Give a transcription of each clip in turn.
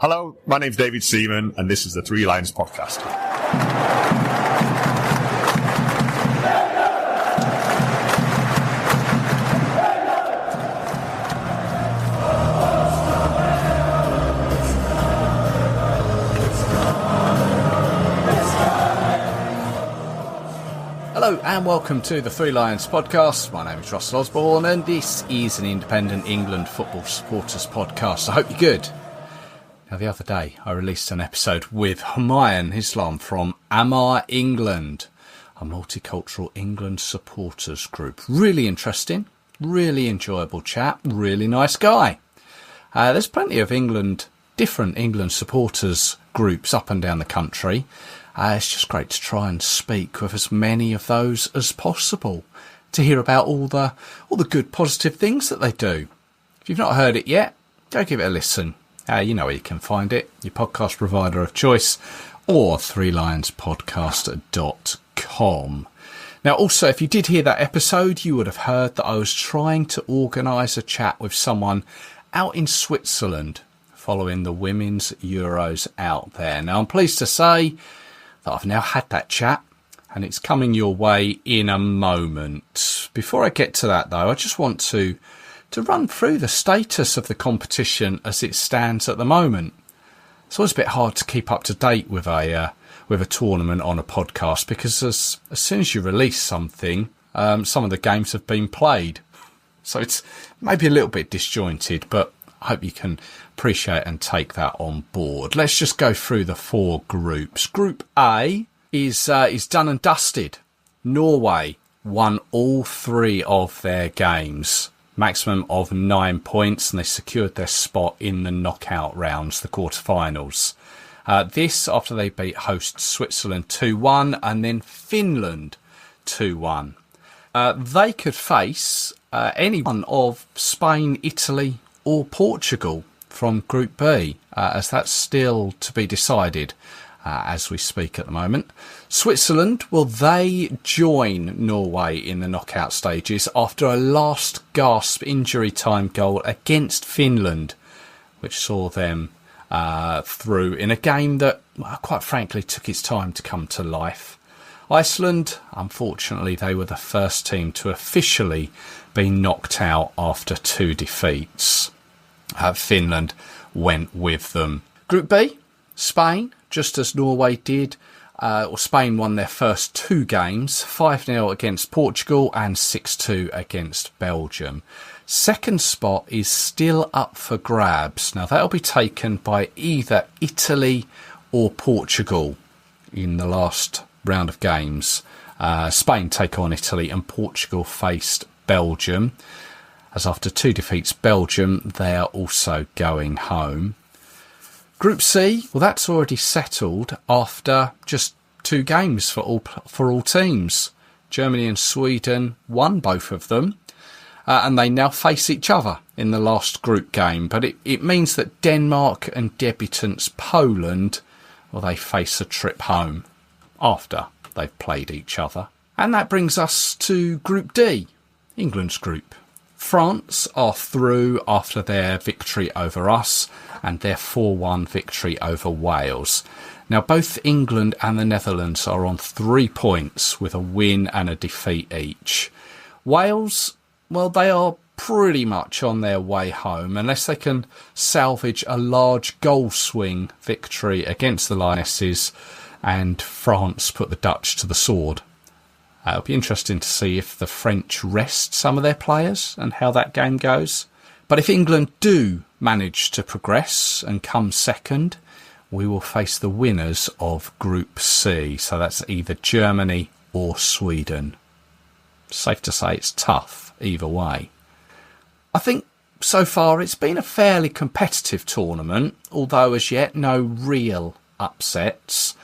Hello, my name's David Seaman, and this is the Three Lions podcast. Hello and welcome to the Three Lions podcast. My name is Russell Osborne and this is an independent England football supporters podcast. I hope you're good. Now, the other day I released an episode with Humayun Islam from Amar England, a multicultural England supporters group. Really interesting, really enjoyable chat, really nice guy. There's plenty of different England supporters groups up and down the country. It's just great to try and speak with as many of those as possible to hear about all the good positive things that they do. If you've not heard it yet, go give it a listen. You know where you can find it, your podcast provider of choice or threelionspodcast.com. Now also, if you did hear that episode, you would have heard that I was trying to organise a chat with someone out in Switzerland following the Women's Euros out there. Now I'm pleased to say that I've now had that chat and it's coming your way in a moment. Before I get to that though, I just want to run through the status of the competition as it stands at the moment. It's always a bit hard to keep up to date with a tournament on a podcast because as soon as you release something, some of the games have been played. So it's maybe a little bit disjointed, but I hope you can appreciate and take that on board. Let's just go through the four groups. Group A is done and dusted. Norway won all three of their games, maximum of 9 points, and they secured their spot in the knockout rounds, the quarterfinals. This after they beat host Switzerland 2-1 and then Finland 2-1. They could face any one of Spain, Italy or Portugal from Group B, as that's still to be decided as we speak at the moment. Switzerland, will they join Norway in the knockout stages after a last gasp injury time goal against Finland, which saw them through in a game that, quite frankly, took its time to come to life? Iceland, unfortunately, they were the first team to officially be knocked out after 2 defeats. Finland went with them. Group B, Spain, just as Norway did. Spain won their first 2 games, 5-0 against Portugal and 6-2 against Belgium. Second spot is still up for grabs. Now that'll be taken by either Italy or Portugal in the last round of games. Spain take on Italy and Portugal faced Belgium. As after 2 defeats Belgium, they are also going home. Group C, well, that's already settled after just 2 games for all teams. Germany and Sweden won both of them, and they now face each other in the last group game. But it means that Denmark and debutants Poland, well, they face a trip home after they've played each other. And that brings us to Group D, England's group. France are through after their victory over us and their 4-1 victory over Wales. Now, both England and the Netherlands are on 3 points with a win and a defeat each. Wales, well, they are pretty much on their way home unless they can salvage a large goal swing victory against the Lionesses and France put the Dutch to the sword. It'll be interesting to see if the French rest some of their players and how that game goes. But if England do manage to progress and come second, we will face the winners of Group C. So that's either Germany or Sweden. Safe to say it's tough either way. I think so far it's been a fairly competitive tournament, although as yet no real upsets.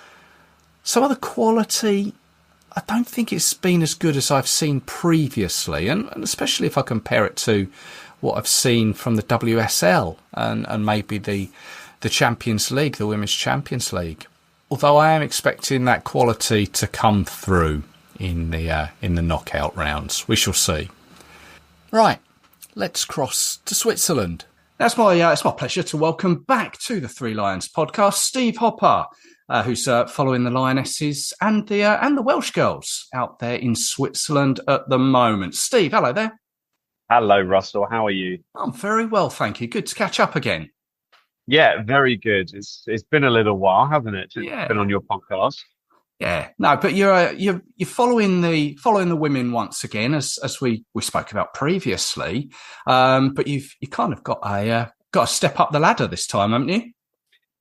Some of the quality, I don't think it's been as good as I've seen previously, and especially if I compare it to what I've seen from the WSL and maybe the Champions League, the Women's Champions League. Although I am expecting that quality to come through in the knockout rounds. We shall see. Right, let's cross to Switzerland. It's my pleasure to welcome back to the Three Lions podcast Steve Hopper, who's following the Lionesses and the Welsh girls out there in Switzerland at the moment. Steve, hello there. Hello, Russell. How are you? I'm very well, thank you. Good to catch up again. Yeah, very good. It's been a little while, hasn't it? Yeah. Been on your podcast. Yeah, no, but you're following the women once again, as we spoke about previously. But you kind of got a step up the ladder this time, haven't you?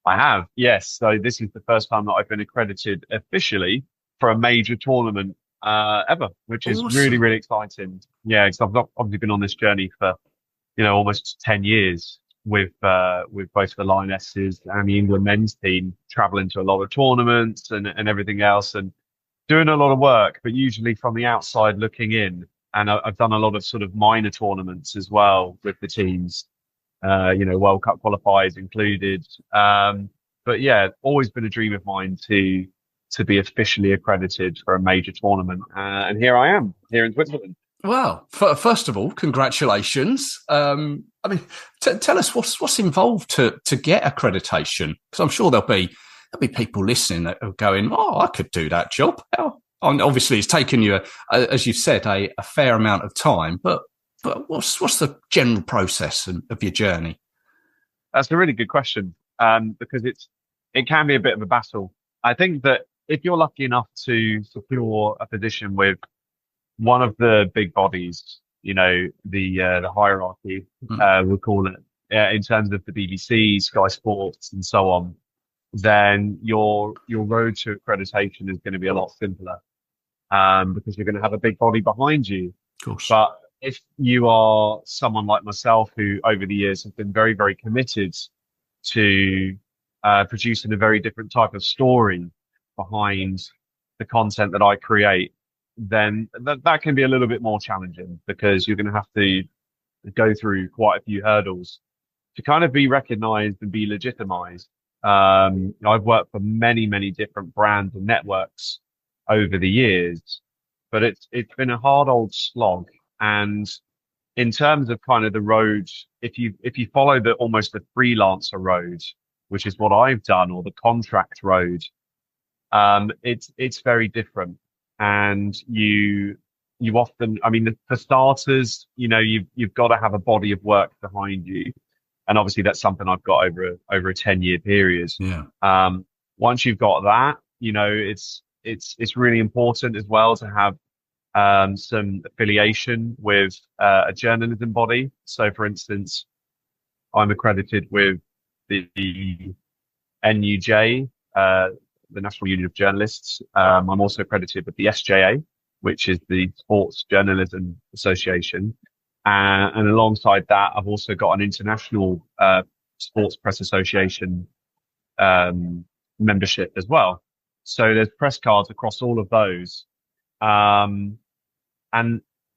I have, yes. So this is the first time that I've been accredited officially for a major tournament ever, which is Awesome. really, really exciting. Yeah, because I've obviously been on this journey for almost 10 years with both the Lionesses and the England men's team, traveling to a lot of tournaments and everything else, and doing a lot of work, but usually from the outside looking in. And I've done a lot of sort of minor tournaments as well with the teams, World Cup qualifiers included. But yeah, always been a dream of mine to be officially accredited for a major tournament. And here I am, here in Switzerland. Well, first of all, congratulations. Tell us what's involved to get accreditation, because I'm sure there'll be people listening that are going, "Oh, I could do that job." And obviously, it's taken you, as you've said, a fair amount of time. But what's the general process of your journey? That's a really good question, because it can be a bit of a battle. I think that if you're lucky enough to secure a position with one of the big bodies, the hierarchy, we'll call it, in terms of the BBC, Sky Sports, and so on, then your road to accreditation is going to be a lot simpler, because you're going to have a big body behind you. Of course. But if you are someone like myself, who over the years have been very, very committed to producing a very different type of story behind the content that I create, then that can be a little bit more challenging, because you're going to have to go through quite a few hurdles to kind of be recognized and be legitimized. I've worked for many, many different brands and networks over the years, but it's been a hard old slog. And in terms of kind of the road, if you follow almost the freelancer road, which is what I've done, or the contract road, it's very different. And you often, for starters, you've got to have a body of work behind you. And obviously that's something I've got over a 10-year period. Yeah. Once you've got that, it's really important as well to have some affiliation with a journalism body. So for instance, I'm accredited with the NUJ, the National Union of Journalists. I'm also accredited with the SJA, which is the Sports Journalism Association. And alongside that, I've also got an international Sports Press Association membership as well. So there's press cards across all of those. And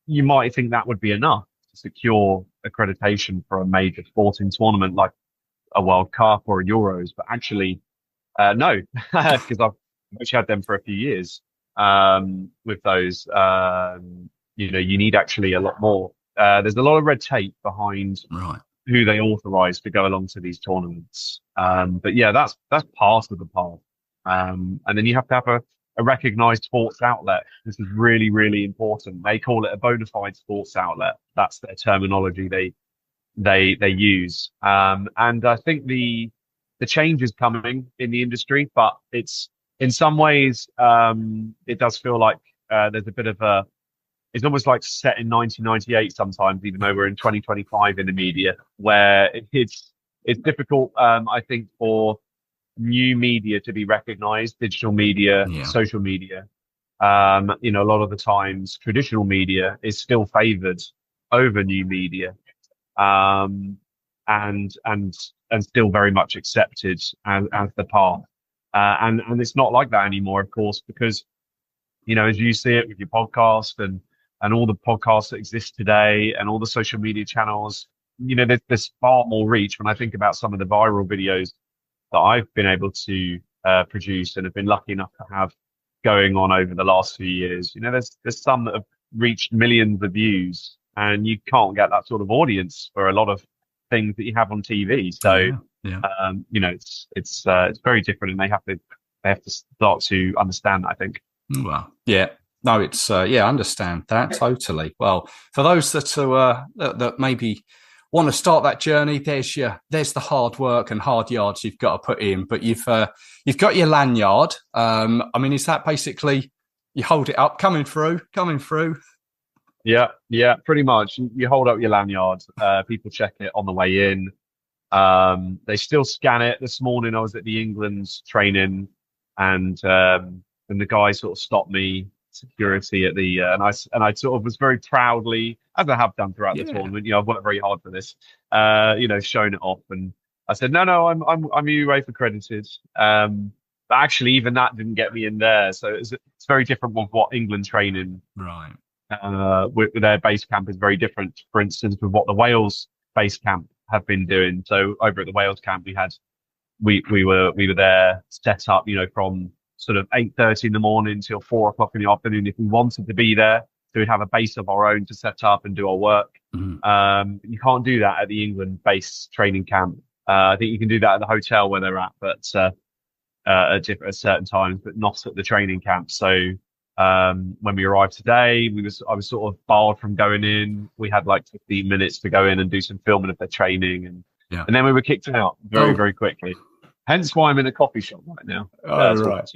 you might think that would be enough to secure accreditation for a major sporting tournament like a World Cup or a Euros, but actually, no, because I've actually had them for a few years. With those, you need actually a lot more. There's a lot of red tape behind who they authorize to go along to these tournaments. But yeah, that's part of the path. And then you have to have a recognized sports outlet. This is really, really important. They call it a bona fide sports outlet. That's their terminology they use. And I think the change is coming in the industry, but it's in some ways, it does feel like there's a bit of it's almost like set in 1998 sometimes, even though we're in 2025 in the media, where it's difficult, I think, for new media to be recognized, digital media, social media. A lot of the times traditional media is still favored over new media, and still very much accepted as the path. And it's not like that anymore, of course, because, as you see it with your podcast and all the podcasts that exist today and all the social media channels, there's far more reach. When I think about some of the viral videos that I've been able to produce and have been lucky enough to have going on over the last few years, there's some that have reached millions of views, and you can't get that sort of audience for a lot of things that you have on TV. So, it's very different, and they have to start to understand that, I think. Well, yeah. No, it's I understand that totally. Well, for those that are that maybe want to start that journey, there's the hard work and hard yards you've got to put in. But you've got your lanyard. I mean, is that basically you hold it up, coming through? Yeah, pretty much. You hold up your lanyard. People check it on the way in. They still scan it. This morning I was at the England's training, and the guy sort of stopped me, security at the and I sort of was very proudly, as I have done throughout the tournament, I've worked very hard for this, showing it off, and I said no, I'm UEFA accredited, but actually even that didn't get me in there. So it's very different with what England training, right, with their base camp is very different, for instance, with what the Wales base camp have been doing. So over at the Wales camp we were there set up, from sort of 8:30 in the morning till 4 o'clock in the afternoon if we wanted to be there. So we'd have a base of our own to set up and do our work. Mm-hmm. You can't do that at the England base training camp. I think you can do that at the hotel where they're at, but at certain times, but not at the training camp. So when we arrived today, I was sort of barred from going in. We had like 15 minutes to go in and do some filming of their training, and then we were kicked out very quickly. Hence why I'm in a coffee shop right now. Oh, right.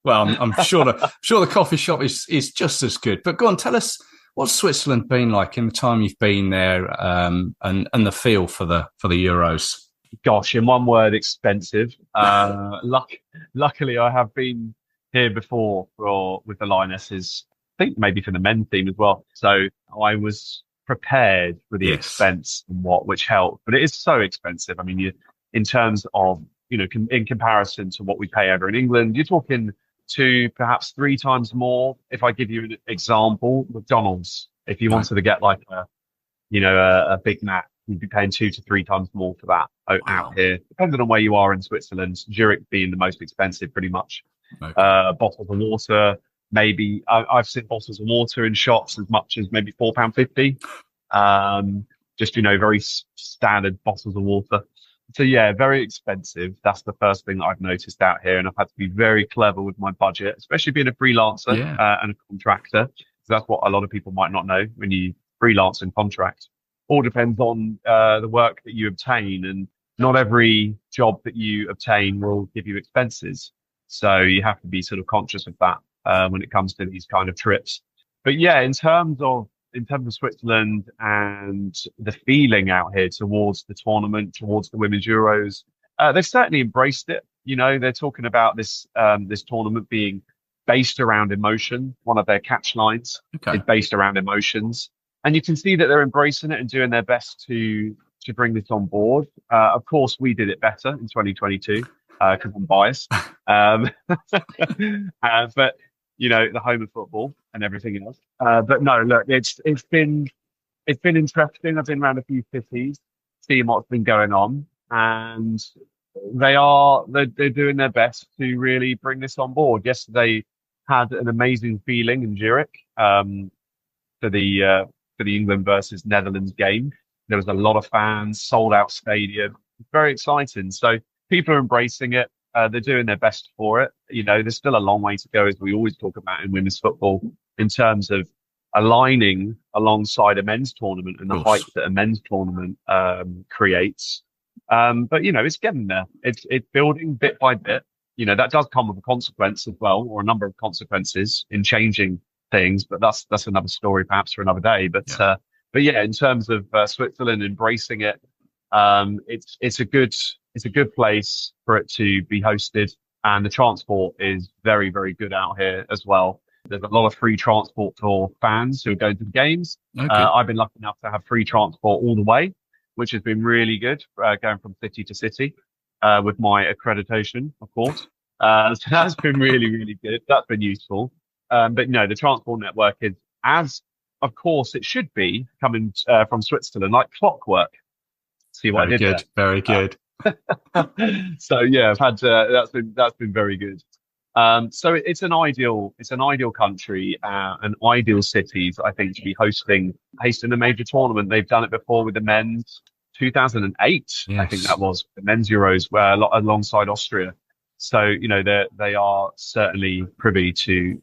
Well, I'm sure the coffee shop is just as good. But go on, tell us, what's Switzerland been like in the time you've been there, and the feel for the Euros? Gosh, in one word, expensive. Luckily, I have been here before with the Lionesses. I think maybe for the men's team as well. So I was prepared for the expense and which helped. But it is so expensive. I mean, in terms of, in comparison to what we pay over in England, you're talking 2, perhaps 3 times more. If I give you an example, McDonald's, if you wanted to get like a Big Mac, you'd be paying 2 to 3 times more for that out here, depending on where you are in Switzerland. Zurich being the most expensive, pretty much. Okay. Bottles of water, maybe I've seen bottles of water in shops as much as maybe £4.50. Just very standard bottles of water. So yeah, very expensive. That's the first thing that I've noticed out here, and I've had to be very clever with my budget, especially being a freelancer and a contractor. So that's what a lot of people might not know when you freelance and contract. All depends on the work that you obtain, and not every job that you obtain will give you expenses. So you have to be sort of conscious of that when it comes to these kind of trips. But yeah, in terms of Switzerland and the feeling out here towards the tournament, towards the Women's Euros, they've certainly embraced it. They're talking about this tournament being based around emotion. One of their catch lines is based around emotions. And you can see that they're embracing it and doing their best to bring this on board. Of course, we did it better in 2022 because I'm biased. But the home of football and everything else. But no, look, it's been interesting. I've been around a few cities, seeing what's been going on, and they're doing their best to really bring this on board. Yesterday had an amazing feeling in Zurich for the England versus Netherlands game. There was a lot of fans, sold out stadium, very exciting. So people are embracing it. They're doing their best for it. There's still a long way to go, as we always talk about in women's football, in terms of aligning alongside a men's tournament and the hype that a men's tournament creates. But it's getting there. It's building bit by bit. That does come with a consequence as well, or a number of consequences in changing things. But that's another story, perhaps for another day. But yeah, in terms of Switzerland embracing it, it's a good place for it to be hosted, and the transport is very, very good out here as well. There's a lot of free transport for fans who are going to the games. I've been lucky enough to have free transport all the way, which has been really good, going from city to city, with my accreditation, of course. So that's been really, really good. That's been useful. But no, the transport network is, as of course it should be, coming from Switzerland like clockwork. See what very I did good, there? Very good. So yeah, I've had that's been very good. So it's an ideal country, an ideal cities, I think, to be hosting a major tournament. They've done it before with the men's. 2008, I think Yes. that was the men's Euros, where alongside Austria. So, they are certainly privy to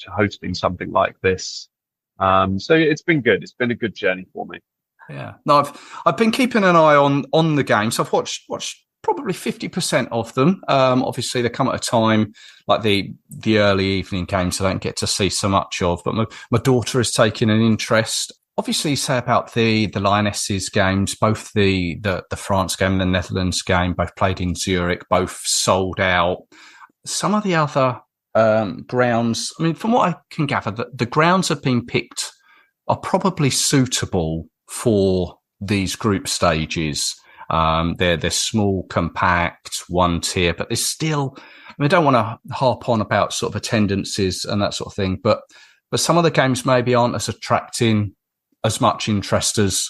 hosting something like this. So it's been good. It's been a good journey for me. Yeah. No, I've been keeping an eye on the games. I've watched probably 50% of them. Obviously they come at a time like the early evening games I don't get to see so much of, but my daughter has taken an interest. Obviously, you say about the Lionesses games, both the France game and the Netherlands game, both played in Zurich, both sold out. Some of the other grounds, I mean, from what I can gather, the grounds have been picked are probably suitable for these group stages. They're small, compact, one tier, but there's still, I mean, I don't want to harp on about sort of attendances and that sort of thing, but some of the games maybe aren't as attracting as much interest as,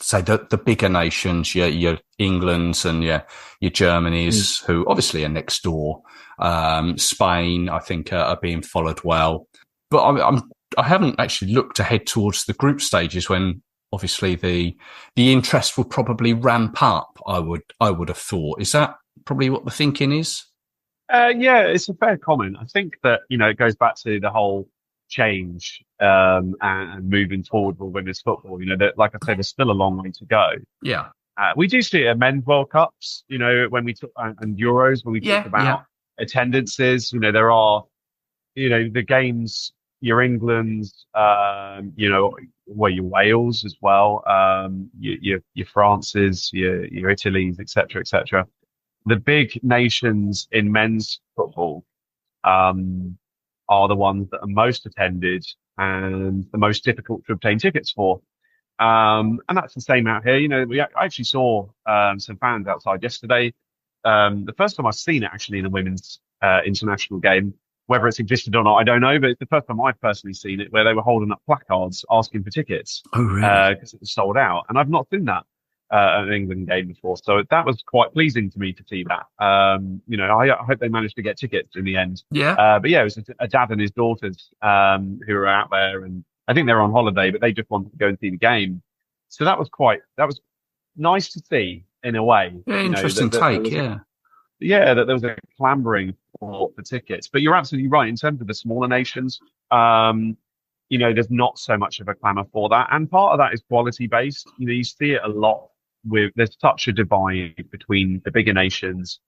say, the bigger nations, your Englands and your Germanys, who obviously are next door. Spain, I think, are being followed well. But I haven't actually looked ahead towards the group stages when obviously the interest will probably ramp up. I would have thought. Is that probably what the thinking is? Yeah, it's a fair comment. I think that, it goes back to the whole change and moving forward with women's football. That, like I said, there's still a long way to go. Yeah. We do see it at men's World Cups, when we talk, and Euros, when we talk about attendances, there are, the games, your England's, your Wales as well, your France's, your Italy's, etc., etc. The big nations in men's football, are the ones that are most attended and the most difficult to obtain tickets for. And that's the same out here. I actually saw some fans outside yesterday. The first time I've seen it actually in a women's international game. Whether it's existed or not, I don't know, but it's the first time I've personally seen it where they were holding up placards asking for tickets. Oh, really? Because it was sold out. And I've not seen that at an England game before. So that was quite pleasing to me to see that. I hope they managed to get tickets in the end. Yeah. But yeah, it was a dad and his daughters who were out there, and I think they were on holiday, but they just wanted to go and see the game. So that was nice to see in a way. Yeah, interesting take. That there was a clambering for tickets. But you're absolutely right in terms of the smaller nations. There's not so much of a clamour for that, and part of that is quality based. You see it a lot there's such a divide between the bigger nations.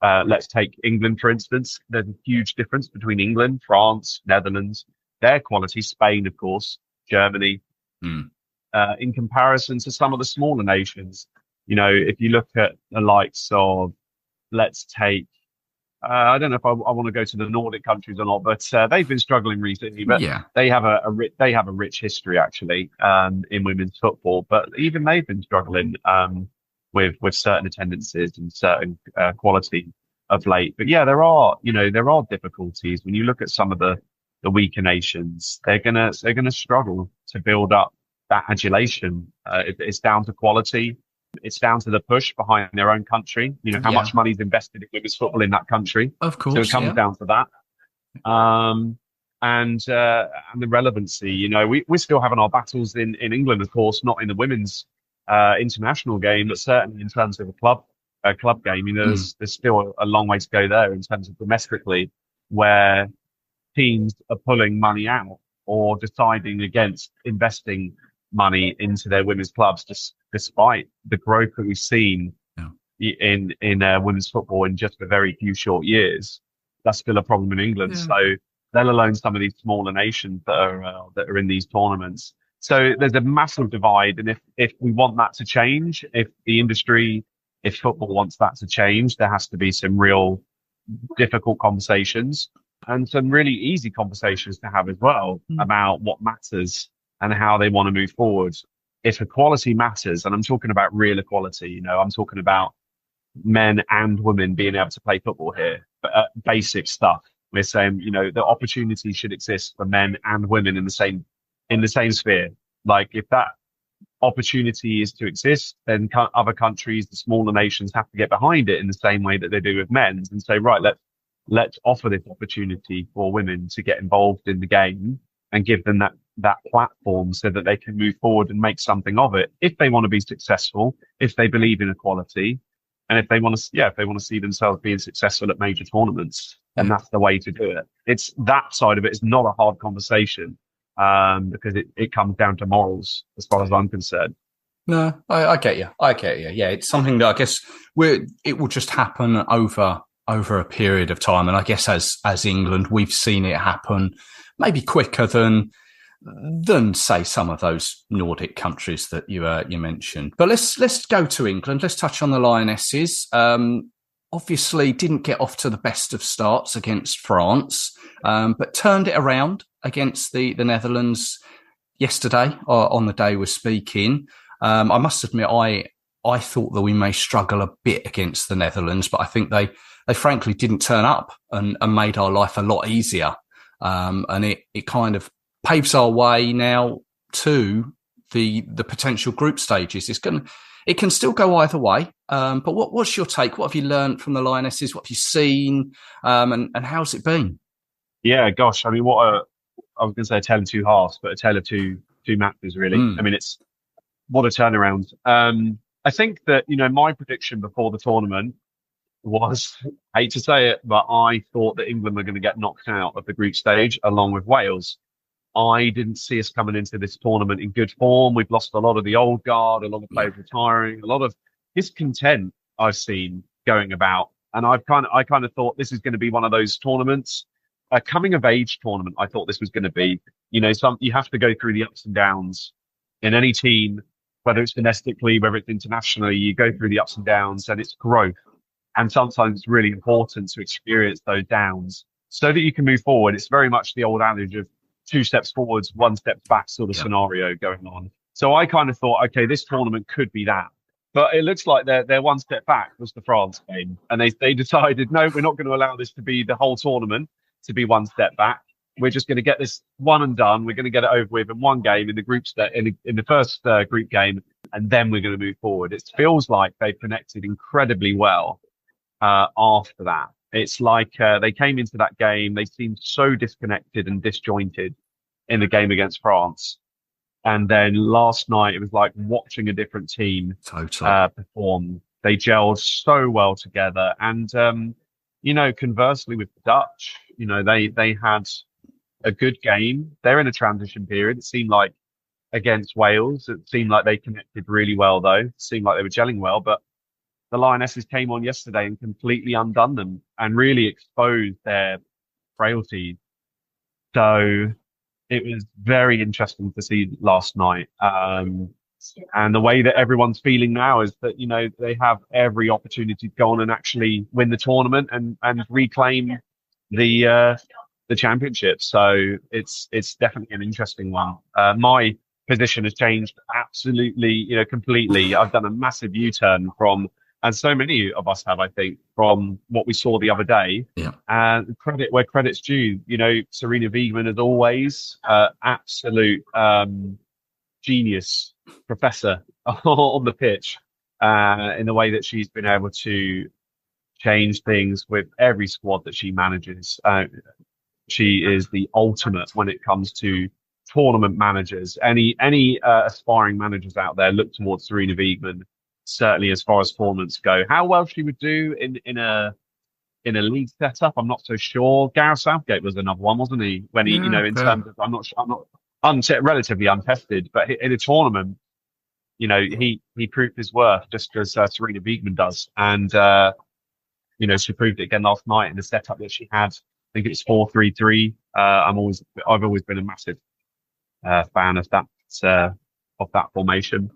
Let's take England, for instance. There's a huge difference between England, France, Netherlands, their quality, Spain, of course, Germany, in comparison to some of the smaller nations. If you look at the likes of, let's take, I don't know if I want to go to the Nordic countries or not, but they've been struggling recently. But they have a rich history actually in women's football. But even they've been struggling with certain attendances and certain quality of late. But yeah, there are difficulties when you look at some of the weaker nations. They're gonna struggle to build up that adulation. It's down to quality. It's down to the push behind their own country. How much money is invested in women's football in that country. Of course. So it comes down to that. And the relevancy. We're still having our battles in England, of course, not in the women's international game, but certainly in terms of a club game. There's still a long way to go there in terms of domestically, where teams are pulling money out or deciding against investing money into their women's clubs, despite the growth that we've seen in women's football in just a very few short years. That's still a problem in England. So let alone some of these smaller nations that are in these tournaments. So there's a massive divide, and if we want that to change, if football wants that to change, there has to be some real difficult conversations and some really easy conversations to have as well about what matters and how they want to move forward. If equality matters, and I'm talking about real equality, I'm talking about men and women being able to play football here, but basic stuff. We're saying, the opportunity should exist for men and women in the same sphere. Like, if that opportunity is to exist, then other countries, the smaller nations, have to get behind it in the same way that they do with men's and say, right, let's offer this opportunity for women to get involved in the game and give them that platform so that they can move forward and make something of it if they want to be successful, if they believe in equality, and if they want to, if they want to see themselves being successful at major tournaments. And that's the way to do it. It's that side of it is not a hard conversation, because it comes down to morals as far as I'm concerned. No, I get you. I get you. Yeah, it's something that I guess it will just happen over a period of time. And I guess as England, we've seen it happen maybe quicker than say some of those Nordic countries that you mentioned. But let's go to England. Let's touch on the Lionesses. Obviously didn't get off to the best of starts against France, but turned it around against the Netherlands yesterday, on the day we're speaking. I must admit, I thought that we may struggle a bit against the Netherlands, but I think they frankly didn't turn up and made our life a lot easier. And it kind of paves our way now to the potential group stages. It can still go either way. But what's your take? What have you learned from the Lionesses? What have you seen? And how's it been? Yeah, gosh. I mean, I was going to say a tale of two halves, but a tale of two matches, really. I mean, what a turnaround. I think that, my prediction before the tournament was, I hate to say it, but I thought that England were going to get knocked out of the group stage along with Wales. I didn't see us coming into this tournament in good form. We've lost a lot of the old guard, a lot of players retiring, a lot of discontent I've seen going about. And I kind of thought this is going to be one of those tournaments, a coming of age tournament. I thought this was going to be, you have to go through the ups and downs in any team, whether it's domestically, whether it's internationally, you go through the ups and downs, and it's growth. And sometimes it's really important to experience those downs so that you can move forward. It's very much the old adage of 2 steps forwards, 1 step back sort of scenario going on. So I kind of thought, okay, this tournament could be that. But it looks like their 1 step back was the France game. And they decided, no, we're not going to allow this to be the whole tournament, to be 1 step back. We're just going to get this one and done. We're going to get it over with in one game in the in the first group game, and then we're going to move forward. It feels like they've connected incredibly well after that. It's like they came into that game, they seemed so disconnected and disjointed in the game against France. And then last night, it was like watching a different team perform. They gelled so well together. And, conversely with the Dutch, they had a good game. They're in a transition period. It seemed like against Wales, it seemed like they connected really well, though. It seemed like they were gelling well. But the Lionesses came on yesterday and completely undone them and really exposed their frailties. So it was very interesting to see last night. And the way that everyone's feeling now is that, they have every opportunity to go on and actually win the tournament and reclaim the championship. So it's definitely an interesting one. My position has changed absolutely, completely. I've done a massive U-turn from, and so many of us have, I think, from what we saw the other day. Yeah. And credit where credit's due. Sarina Wiegman, as always, absolute genius professor on the pitch, in the way that she's been able to change things with every squad that she manages. She is the ultimate when it comes to tournament managers. Any aspiring managers out there, look towards Sarina Wiegman. Certainly, as far as tournaments go, how well she would do in a league setup, I'm not so sure. Gareth Southgate was another one, wasn't he? When he, terms of, I'm not relatively untested, but in a tournament, he proved his worth just as Sarina Wiegman does, and she proved it again last night in the setup that she had. I think it's 4-3-3. I've always been a massive fan of that formation.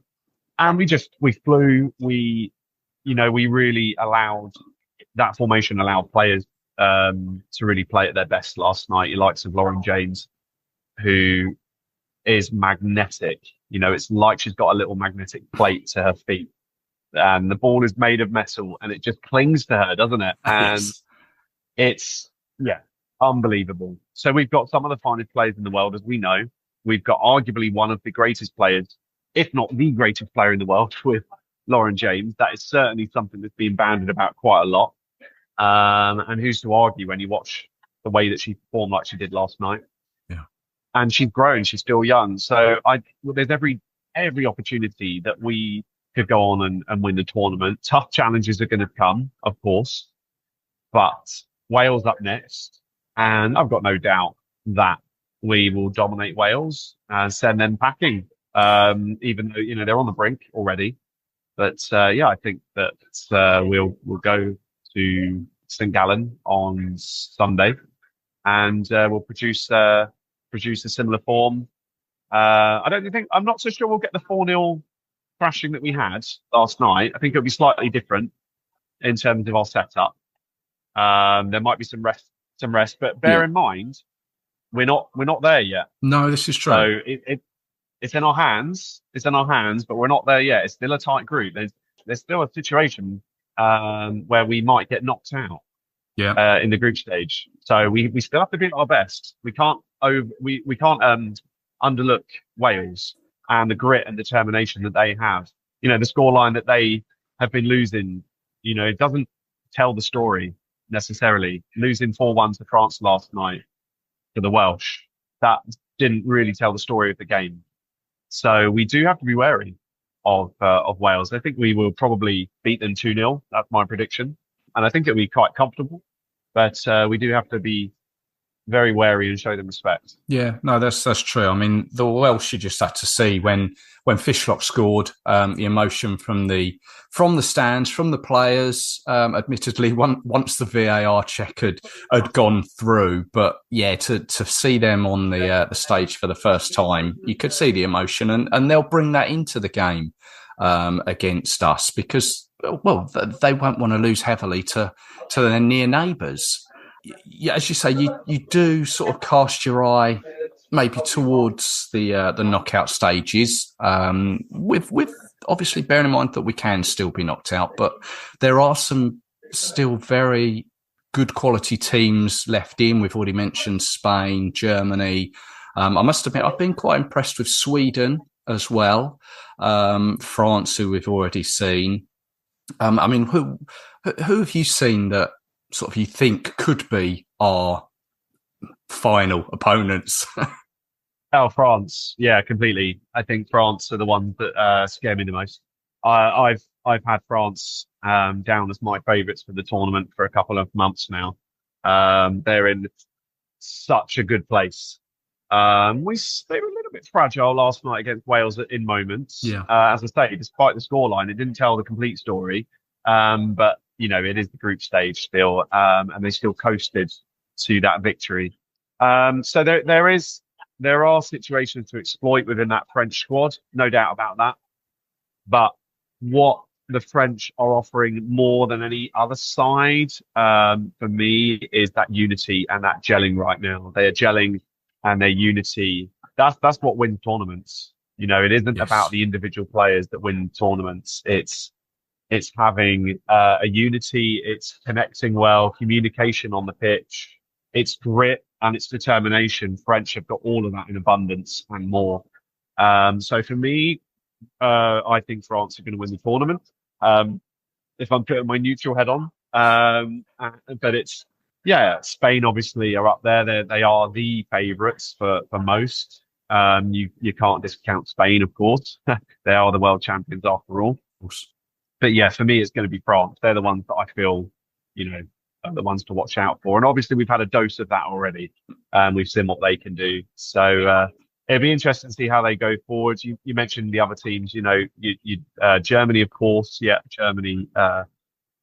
And we flew, we really allowed, that formation allowed players to really play at their best last night. The likes of Lauren James, who is magnetic. It's like she's got a little magnetic plate to her feet. And the ball is made of metal and it just clings to her, doesn't it? And it's, unbelievable. So we've got some of the finest players in the world, as we know. We've got arguably one of the greatest players, if not the greatest player in the world, with Lauren James. That is certainly something that's been bandied about quite a lot. And who's to argue when you watch the way that she performed like she did last night? Yeah. and she's grown. She's still young. So there's every opportunity that we could go on and win the tournament. Tough challenges are going to come, of course, but Wales up next, and I've got no doubt that we will dominate Wales and send them packing. Even though they're on the brink already, but I think that we'll go to St Gallen on Sunday, and we'll produce a similar form. I'm not so sure we'll get the 4-0 thrashing that we had last night. I think it'll be slightly different in terms of our setup. There might be some rest, but bear in mind we're not there yet. No, this is true. So it's in our hands. It's in our hands, but we're not there yet. It's still a tight group. There's still a situation where we might get knocked out. In the group stage. So we still have to be at our best. We can't underlook Wales and the grit and determination that they have. The scoreline that they have been losing, it doesn't tell the story necessarily. Losing 4-1 to France last night to the Welsh, that didn't really tell the story of the game. So we do have to be wary of Wales. I think we will probably beat them 2-0. That's my prediction. And I think it'll be quite comfortable, but we do have to be very wary and show them respect. Yeah, no, that's true. I mean, the Welsh you just had to see when Fishlock scored, the emotion from the stands, from the players. Admittedly, once the VAR check had gone through, but yeah, to see them on the stage for the first time, you could see the emotion, and they'll bring that into the game against us because, well, they won't want to lose heavily to their near neighbours. Yeah, as you say, you do sort of cast your eye maybe towards the knockout stages, with obviously bearing in mind that we can still be knocked out, but there are some still very good quality teams left in. We've already mentioned Spain, Germany. I must admit, I've been quite impressed with Sweden as well. France, who we've already seen. I mean, who have you seen that sort of you think could be our final opponents? Oh, France. Yeah, completely. I think France are the ones that scare me the most. I've had France down as my favourites for the tournament for a couple of months now. They're in such a good place. They were a little bit fragile last night against Wales in moments. Yeah. As I say, despite the scoreline, it didn't tell the complete story. But it is the group stage still, and they still coasted to that victory. So there are situations to exploit within that French squad, no doubt about that. But what the French are offering more than any other side, for me, is that unity and that gelling right now. They are gelling, and their unity. That's what wins tournaments. It isn't about the individual players that win tournaments. It's having a unity, it's connecting well, communication on the pitch, it's grit and it's determination. French have got all of that in abundance and more. So for me, I think France are going to win the tournament. If I'm putting my neutral head on, but Spain obviously are up there. They are the favourites for most. You can't discount Spain, of course. They are the world champions after all. But yeah, for me, it's going to be France. They're the ones that I feel, are the ones to watch out for. And obviously, we've had a dose of that already. We've seen what they can do. So it'll be interesting to see how they go forward. You mentioned the other teams. Germany, of course. Yeah, Germany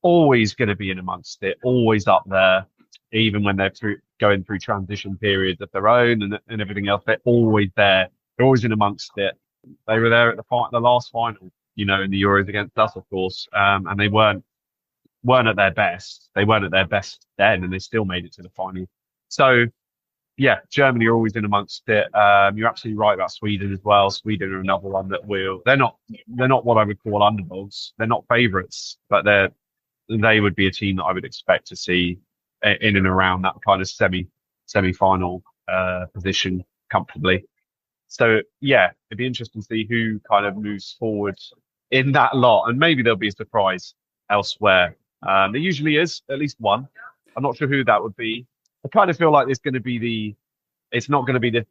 always going to be in amongst it. Always up there, even when they're going through transition periods of their own and everything else. They're always there. They're always in amongst it. They were there at the last final. In the Euros against us, of course, and they weren't at their best. They weren't at their best then, and they still made it to the final. So, yeah, Germany are always in amongst it. You're absolutely right about Sweden as well. Sweden are another one that they're not what I would call underdogs. They're not favourites, but they would be a team that I would expect to see in and around that kind of semi-final position comfortably. So, yeah, it'd be interesting to see who kind of moves forward in that lot. And maybe there'll be a surprise elsewhere. There usually is at least one. I'm not sure who that would be. I kind of feel like there's going to be It's not going to be the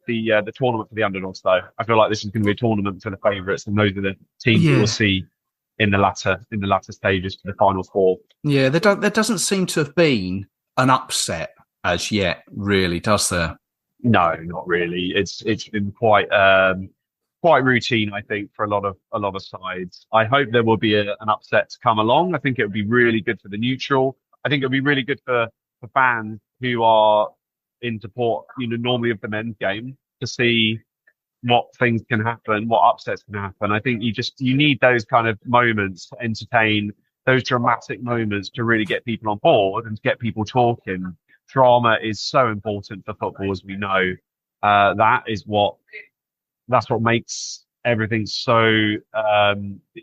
tournament for the underdogs, though. I feel like this is going to be a tournament for the favourites, and those are the teams that we'll see in the latter stages for the final four. Yeah, there doesn't seem to have been an upset as yet, really, does there? No, not really. It's been quite routine, I think, for a lot of sides. I hope there will be an upset to come along. I think it would be really good for the neutral. I think it would be really good for fans who are in support, normally of the men's game, to see what things can happen, what upsets can happen. I think you need those kind of moments to entertain, those dramatic moments to really get people on board and to get people talking. Drama is so important for football, as we know. That's what makes everything so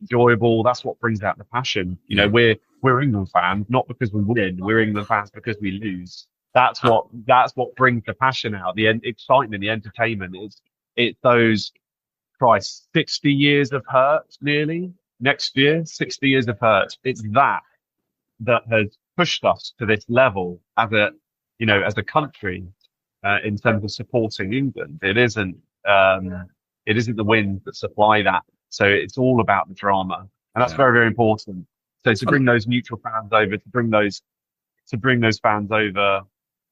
enjoyable. That's what brings out the passion. We're England fans, not because we win. We're England fans because we lose. That's what brings the passion out, the excitement, the entertainment. It's those 60 years of hurt nearly next year, 60 years of hurt. It's that has pushed us to this level as a country, in terms of supporting England. It isn't the wins that supply that. So it's all about the drama, and that's very, very important. So to bring those neutral fans over, to bring those fans over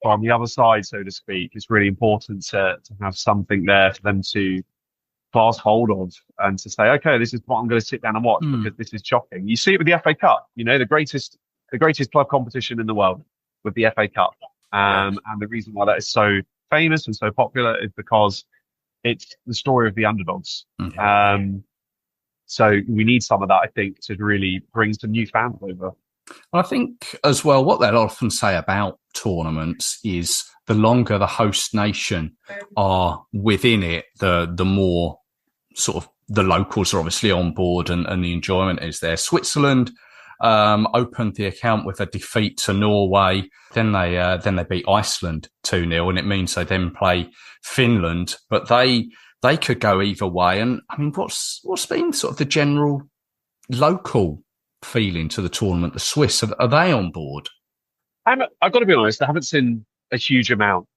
from the other side, so to speak, it's really important to have something there for them to grasp hold of and to say, okay, this is what I'm going to sit down and watch because this is shocking. You see it with the FA Cup, the greatest club competition in the world, with the FA Cup. And the reason why that is so famous and so popular is because it's the story of the underdogs. So we need some of that, I think, to really bring some new fans over. I think as well, what they'll often say about tournaments is the longer the host nation are within it, the more sort of the locals are obviously on board and the enjoyment is there. Switzerland opened the account with a defeat to Norway. Then they beat Iceland 2-0, and it means they then play Finland. But they could go either way. And I mean, what's been sort of the general local feeling to the tournament? The Swiss, are they on board? I've got to be honest, I haven't seen a huge amount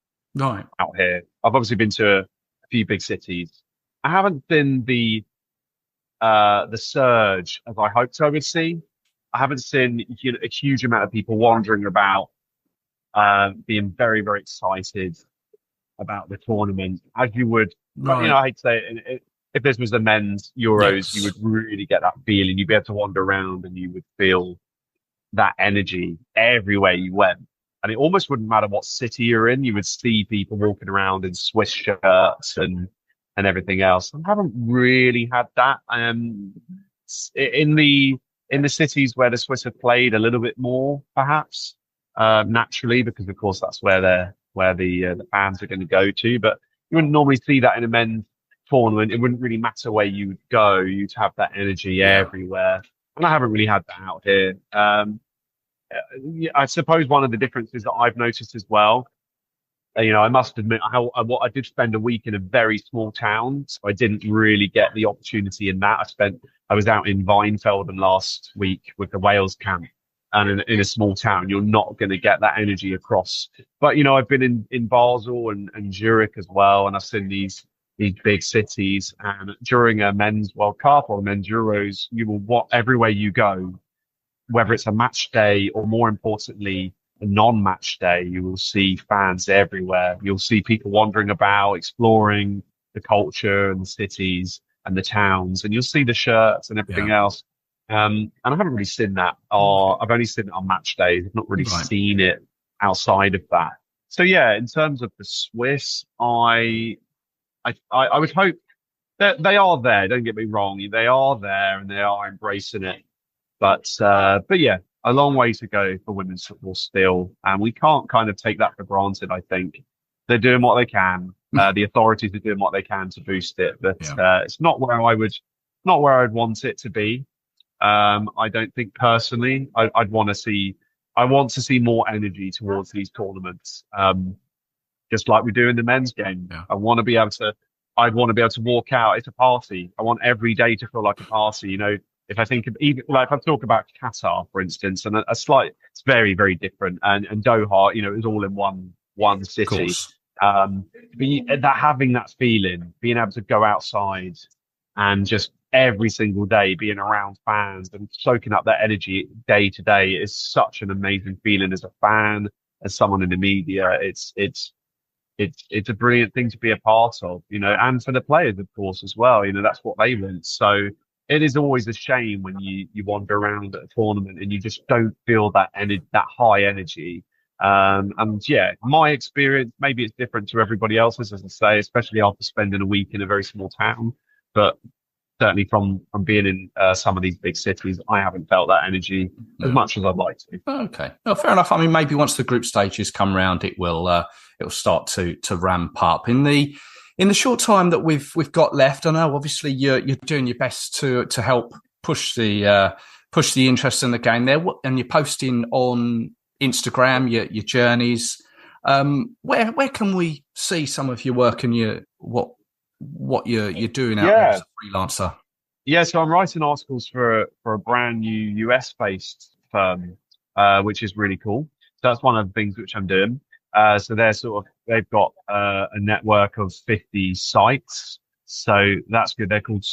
out here. I've obviously been to a few big cities. I haven't seen the surge as I hoped I would see. I haven't seen a huge amount of people wandering about, being very, very excited about the tournament, as you would. Right. I hate to say it, if this was the men's Euros, you would really get that feeling. You'd be able to wander around and you would feel that energy everywhere you went. And it almost wouldn't matter what city you're in. You would see people walking around in Swiss shirts and everything else. I haven't really had that. In the cities where the Swiss have played a little bit more, perhaps, naturally, because of course that's where the fans are going to go to. But you wouldn't normally see that in a men's tournament. It wouldn't really matter where you'd go. You'd have that energy everywhere. And I haven't really had that out here. I suppose one of the differences that I've noticed as well, I must admit, I did spend a week in a very small town, so I didn't really get the opportunity in that. I was out in Weinfelden last week with the Wales camp, and in a small town, you're not going to get that energy across. But, I've been in Basel and Zurich as well, and I've seen these big cities. And during a men's World Cup or a men's Euros, everywhere you go, whether it's a match day or, more importantly, a non-match day, you will see fans everywhere. You'll see people wandering about, exploring the culture and the cities and the towns, and you'll see the shirts and everything else. And I haven't really seen that. I've only seen it on match days. I've not really seen it outside of that. So yeah, in terms of the Swiss, I would hope that they are there. Don't get me wrong. They are there and they are embracing it. But yeah, a long way to go for women's football still. And we can't kind of take that for granted, I think. They're doing what they can. The authorities are doing what they can to boost it. But it's not where I'd want it to be. I don't think personally I want to see more energy towards these tournaments. Just like we do in the men's game. I'd want to be able to walk out. It's a party. I want every day to feel like a party. If I think of if I talk about Qatar, for instance, and it's very, very different. And Doha, it was all in one city. That having that feeling, being able to go outside and just every single day being around fans and soaking up that energy day to day is such an amazing feeling as a fan, as someone in the media. It's a brilliant thing to be a part of, and for the players, of course, as well. That's what they want. So it is always a shame when you wander around at a tournament and you just don't feel that that high energy. And yeah, my experience, maybe it's different to everybody else's, as I say, especially after spending a week in a very small town, but certainly from being in some of these big cities, I haven't felt that energy as much as I'd like to. Okay. Well, fair enough. I mean, maybe once the group stages come round, it'll start to ramp up. In the short time that we've got left, I know obviously you're doing your best to help push the interest in the game there, and you're posting on Instagram your journeys. Where can we see some of your work and what you're doing out there as a freelancer? Yeah, so I'm writing articles for a brand new US based firm, which is really cool. So that's one of the things which I'm doing. So they've got a network of 50 sites. So that's good. They're called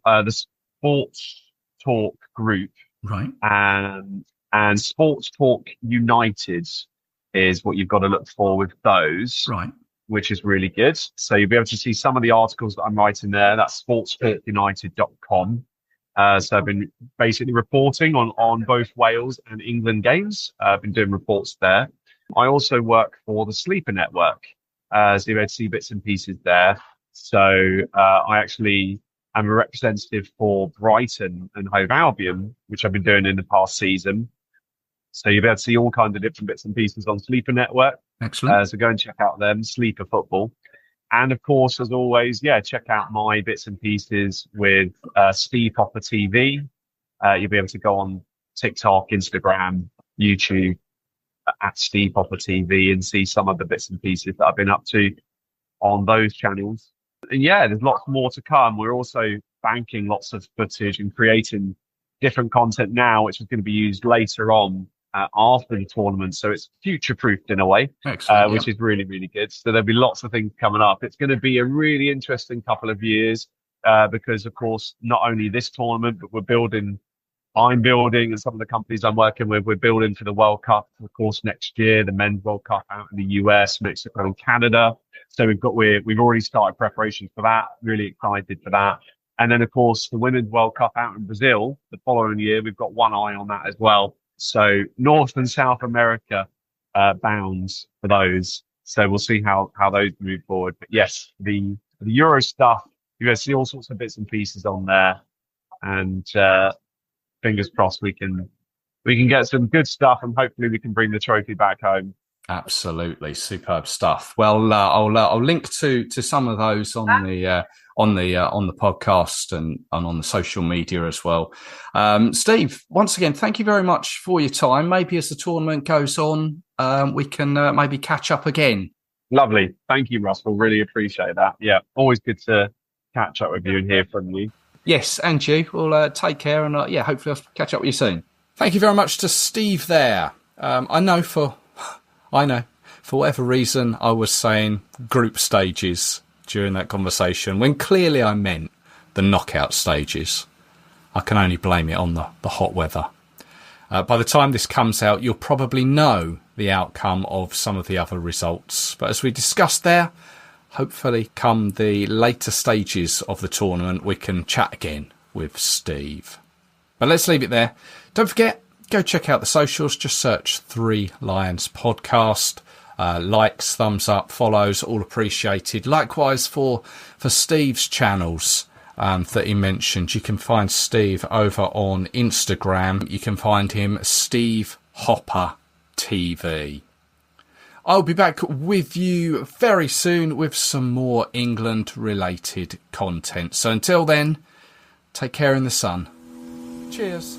the Sports Talk Group. Right. And Sports Talk United is what you've got to look for with those. Right. Which is really good. So you'll be able to see some of the articles that I'm writing there. That's sportstalkunited.com. So I've been basically reporting on both Wales and England games. I've been doing reports there. I also work for the Sleeper Network. So you'll be able to see bits and pieces there. So I actually am a representative for Brighton and Hove Albion, which I've been doing in the past season. So you'll be able to see all kinds of different bits and pieces on Sleeper Network. Excellent. So go and check out them, Sleeper Football. And of course, as always, check out my bits and pieces with Steve Hopper TV. You'll be able to go on TikTok, Instagram, YouTube at Steve Hopper TV and see some of the bits and pieces that I've been up to on those channels. And there's lots more to come. We're also banking lots of footage and creating different content now, which is going to be used later on after the tournament. So it's future-proofed in a way, which is really, really good. So there'll be lots of things coming up. It's going to be a really interesting couple of years because, of course, not only this tournament, but I'm building, and some of the companies I'm working with, we're building for the World Cup, of course, next year, the Men's World Cup out in the US, Mexico, and Canada. So we've already started preparations for that. Really excited for that. And then, of course, the Women's World Cup out in Brazil the following year, we've got one eye on that as well. So North and South America bounds for those. So we'll see how those move forward. But yes, the Euro stuff, you're going to see all sorts of bits and pieces on there. And fingers crossed we can get some good stuff, and hopefully we can bring the trophy back home. Absolutely superb stuff. Well, I'll link to some of those on the podcast and on the social media as well. Steve, once again, thank you very much for your time. Maybe as the tournament goes on, we can maybe catch up again. Lovely. Thank you, Russell. Really appreciate that. Yeah, always good to catch up with you and hear from you. Yes, and you. Well, take care, and hopefully I'll catch up with you soon. Thank you very much to Steve there. I know for whatever reason I was saying group stages during that conversation when clearly I meant the knockout stages. I can only blame it on the hot weather. By the time this comes out, you'll probably know the outcome of some of the other results. But as we discussed there, hopefully come the later stages of the tournament, we can chat again with Steve. But let's leave it there. Don't forget, go check out the socials. Just search 3 Lions Podcast. Likes, thumbs up, follows, all appreciated. Likewise for Steve's channels that he mentioned. You can find Steve over on Instagram. You can find him Steve Hopper TV. I'll be back with you very soon with some more England-related content. So until then, take care in the sun. Cheers.